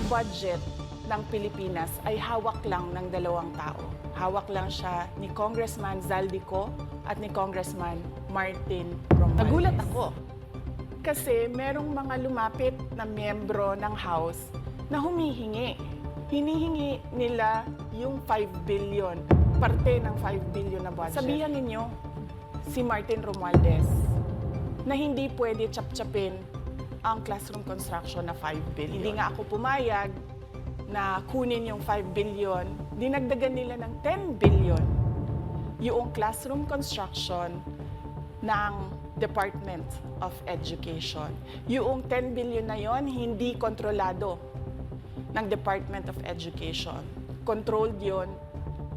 budget ng Pilipinas ay hawak lang ng dalawang tao. Hawak lang siya ni Congressman Zaldico at ni Congressman Martin Romualdez. Nagulat ako kasi merong mga lumapit na miyembro ng House na humihingi. Hinihingi nila yung 5 billion, parte ng 5 billion na budget. Sabihan ninyo si Martin Romualdez na hindi pwede chap-chapin ang classroom construction na 5 billion. Hindi nga ako pumayag na kunin yung 5 billion, dinagdagan nila ng 10 billion yung classroom construction ng Department of Education. Yung 10 billion na yon hindi kontrolado ng Department of Education. Controlled yon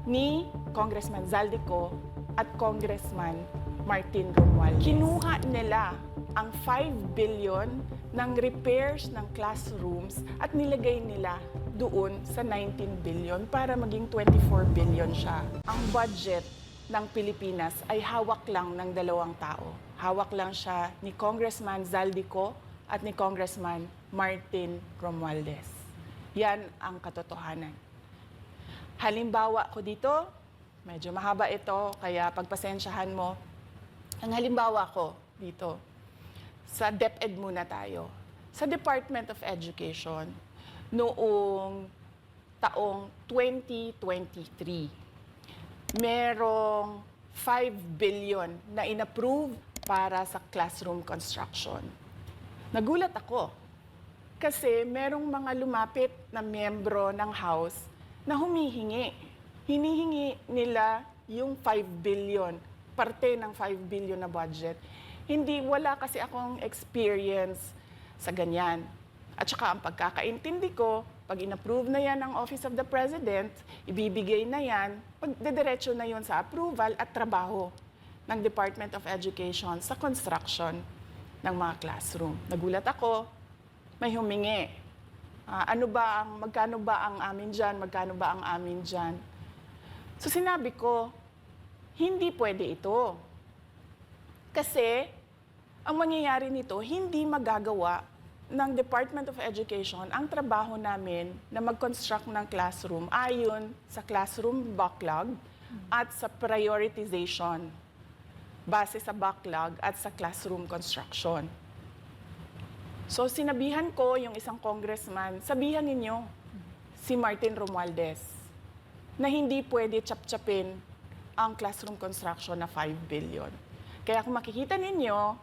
ni Congressman Zaldico at Congressman Martin Romualdez. Kinuha nila ang 5 billion ng repairs ng classrooms at nilagay nila doon sa 19 billion para maging 24 billion siya. Ang budget ng Pilipinas ay hawak lang ng dalawang tao. Hawak lang siya ni Congressman Zaldico at ni Congressman Martin Romualdez. Yan ang katotohanan. Halimbawa ko dito, medyo mahaba ito, kaya pagpasensyahan mo. Ang halimbawa ko dito, sa DepEd muna tayo. Sa Department of Education, noong taong 2023, merong 5 billion na inapprove para sa classroom construction. Nagulat ako kasi merong mga lumapit na miyembro ng House na humihingi. Hinihingi nila yung 5 billion, parte ng 5 billion na budget. Wala kasi akong experience sa ganyan. At saka ang pagkakaintindi ko, pag inapprove na yan ng Office of the President, ibibigay na yan, pagdediretso na yon sa approval at trabaho ng Department of Education sa construction ng mga classroom. Nagulat ako, may humingi. Magkano ba ang amin dyan? Magkano ba ang amin dyan? So sinabi ko, hindi pwede ito. Kasi ang mangyayari nito, hindi magagawa ng Department of Education ang trabaho namin na mag-construct ng classroom ayon sa classroom backlog at sa prioritization base sa backlog at sa classroom construction. So sinabihan ko yung isang congressman, sabihan ninyo si Martin Romualdez na hindi pwede chap-chapin ang classroom construction na 5 billion. Kaya kung makikita ninyo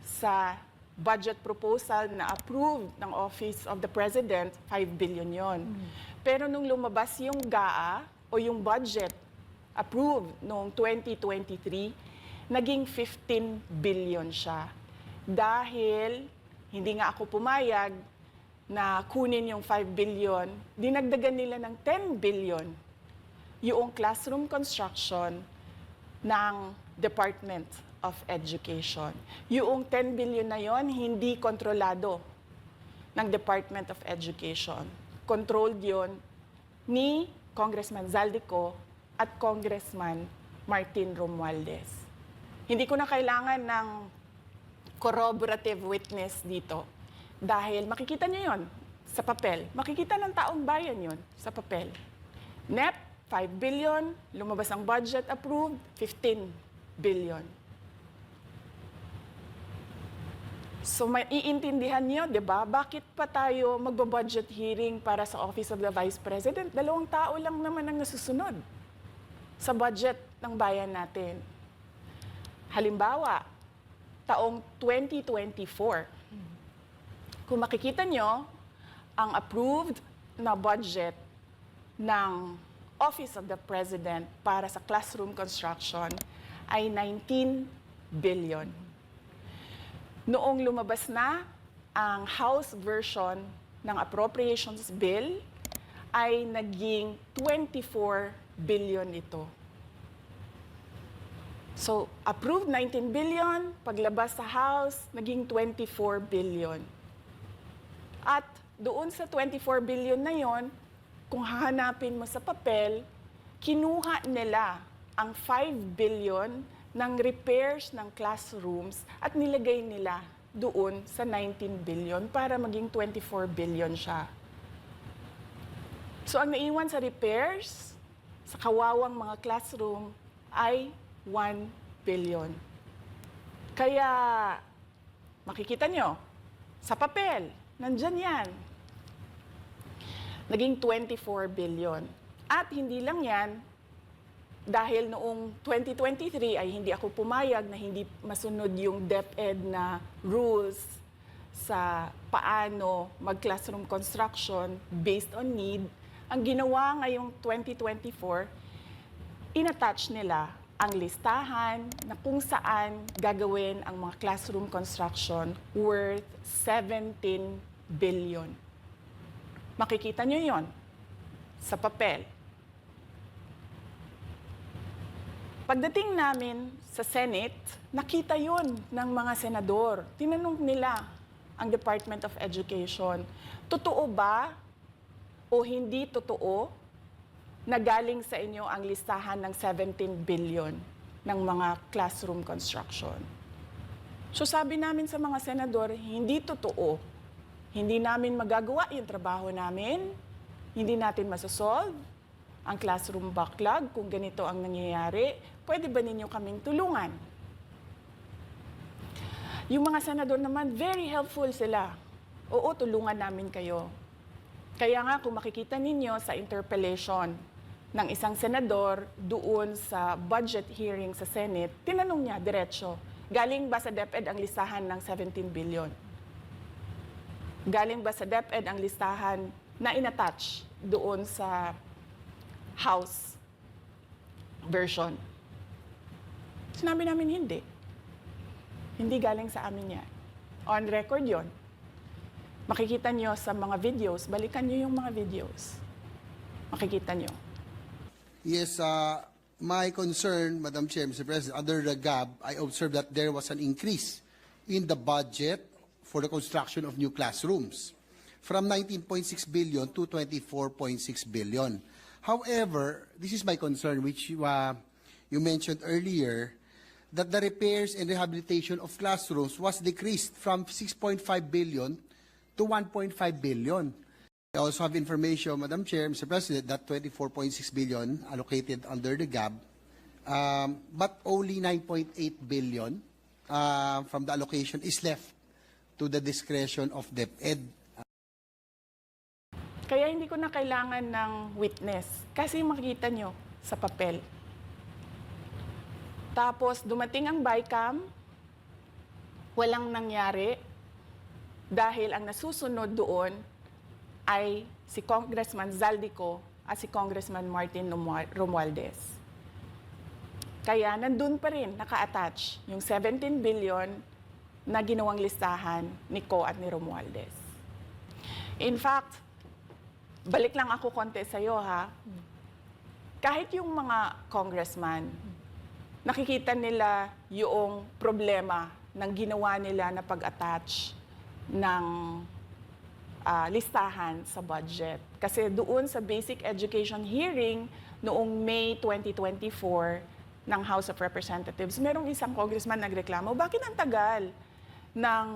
sa budget proposal na approved ng Office of the President, 5 billion yon. Pero nung lumabas yung GAA o yung budget approved noong 2023, naging 15 billion siya. Dahil hindi nga ako pumayag na kunin yung 5 billion, dinagdagan nila ng 10 billion yung classroom construction ng Department of Education. Yung 10 billion na yon hindi kontrolado ng Department of Education. Controlled yon ni Congressman Zaldico at Congressman Martin Romualdez. Hindi ko na kailangan ng corroborative witness dito dahil makikita niyo yon sa papel. Makikita ng taong bayan yon sa papel. NEP, 5 billion, lumabas ang budget approved, 15 billion. So maiintindihan niyo, 'di ba? Bakit pa tayo magbo-budget hearing para sa Office of the Vice President? 2 tao lang naman ang nasusunod sa budget ng bayan natin. Halimbawa, taong 2024. Kung makikita niyo, ang approved na budget ng Office of the President para sa classroom construction ay 19 billion. Noong lumabas na ang House version ng Appropriations Bill, ay naging 24 billion ito. So, approved 19 billion, paglabas sa House, naging 24 billion. At doon sa 24 billion na yon, kung hahanapin mo sa papel, kinuha nila ang 5 billion ng repairs ng classrooms at nilagay nila doon sa 19 billion para maging 24 billion siya. So ang naiwan sa repairs, sa kawawang mga classroom, ay 1 billion. Kaya makikita nyo, sa papel, nandyan yan. Naging 24 billion. At hindi lang yan, dahil noong 2023 ay hindi ako pumayag na hindi masunod yung DepEd na rules sa paano mag-classroom construction based on need, ang ginawa ngayong 2024, inattach nila ang listahan na kung saan gagawin ang mga classroom construction worth 17 billion. Makikita nyo yon sa papel. Pagdating namin sa Senate, nakita yon ng mga senador. Tinanong nila ang Department of Education, totoo ba o hindi totoo na galing sa inyo ang listahan ng 17 billion ng mga classroom construction? So sabi namin sa mga senador, hindi totoo. Hindi namin magagawa yung trabaho namin. Hindi natin masosolve ang classroom backlog kung ganito ang nangyayari. Pwede ba ninyo kaming tulungan? Yung mga senador naman, very helpful sila. Oo, tulungan namin kayo. Kaya nga, kung makikita ninyo sa interpellation ng isang senador doon sa budget hearing sa Senate, tinanong niya, diretso, galing ba sa DepEd ang listahan ng 17 billion? Galing ba sa DepEd ang listahan na inattach doon sa House version? Sinabi namin hindi. Hindi galing sa amin yan. On record yon. Makikita nyo sa mga videos, balikan nyo yung mga videos. Makikita nyo. Yes, my concern, Madam Chair, Mr. President, under the GAB, I observed that there was an increase in the budget for the construction of new classrooms from 19.6 billion to 24.6 billion. However, this is my concern, which you mentioned earlier, that the repairs and rehabilitation of classrooms was decreased from 6.5 billion to 1.5 billion. I also have information, Madam Chair, Mr. President, that 24.6 billion allocated under the GAB, but only 9.8 billion from the allocation is left to the discretion of DepEd. Kaya hindi ko na kailangan ng witness kasi makikita nyo sa papel. Tapos dumating ang BICAM, walang nangyari dahil ang nasusunod doon ay si Congressman Zaldico at si Congressman Martin Romualdez. Kaya nandun pa rin naka-attach yung 17 billion na ginawang listahan ni Co at ni Romualdez. In fact, balik lang ako konti sa'yo ha. Kahit yung mga congressman, nakikita nila yung problema ng ginawa nila na pag-attach ng listahan sa budget. Kasi doon sa basic education hearing noong May 2024 ng House of Representatives, merong isang congressman nagreklamo, bakit ang tagal ng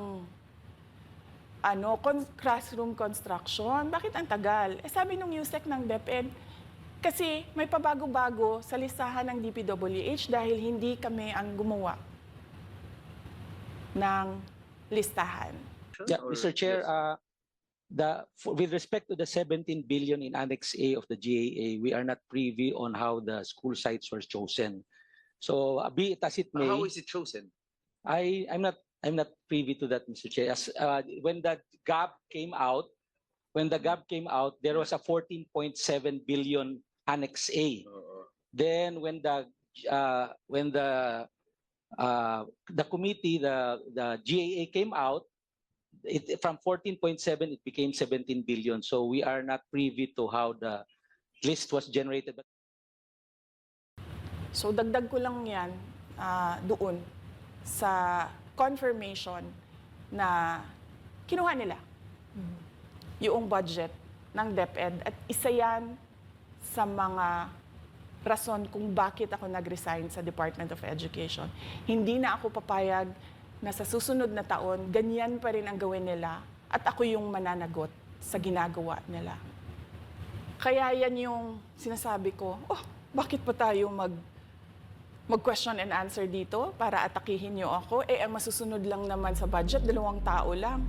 classroom construction? Bakit ang tagal? Eh sabi nung USEC ng DepEd, kasi may pabago-bago sa listahan ng DPWH dahil hindi kami ang gumawa ng listahan. Yeah, Mr. Chair, with respect to the 17 billion in Annex A of the GAA, we are not privy on how the school sites were chosen. So be it as it may, How is it chosen? I'm not privy to that, Mr. Chair. As, when the GAP came out, there was a 14.7 billion Annex A. Then when the committee, the GAA came out, from 14.7 it became 17 billion. So we are not privy to how the list was generated. So dagdag ko lang yan doon sa confirmation na kinuha nila yung budget ng DepEd at isa yan sa mga rason kung bakit ako nag-resign sa Department of Education. Hindi na ako papayag na sa susunod na taon, ganyan pa rin ang gawin nila at ako yung mananagot sa ginagawa nila. Kaya yan yung sinasabi ko, bakit pa tayo mag-question and answer dito para atakihin niyo ako? Ang masusunod lang naman sa budget, 2 tao lang.